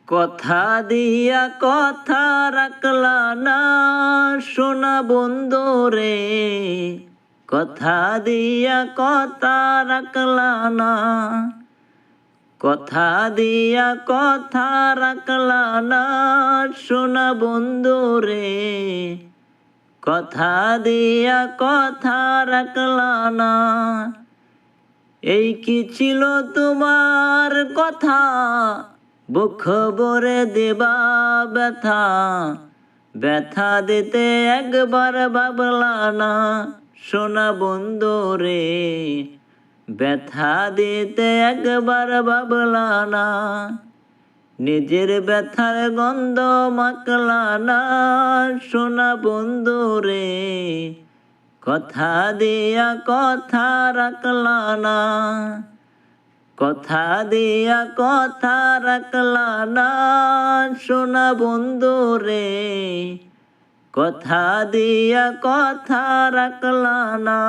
কথা দিয়া কথা রাখলা না সোনা বন্ধু রে, কথা দিয়া কথা রাখলা না, কথা দিয়া কথা রাখলা না সোনা বন্ধু রে, কথা দিয়া কথা রাখলা না। এই কি ছিল তোমার কথা, বুক ভরে দেবা ব্যথা, ব্যথা দিতে একবার ভাবলা না সোনা বন্ধু রে, ব্যথা দিতে একবার ভাবলা না। নিজের ব্যথার গন্ধ মাখলা না সোনা বন্ধু রে, কথা দিয়া কথা রাখলা না, কথা দিয়া কথা রাখলা না সোনা বন্ধু রে, কথা দিয়া কথা রাখলা না।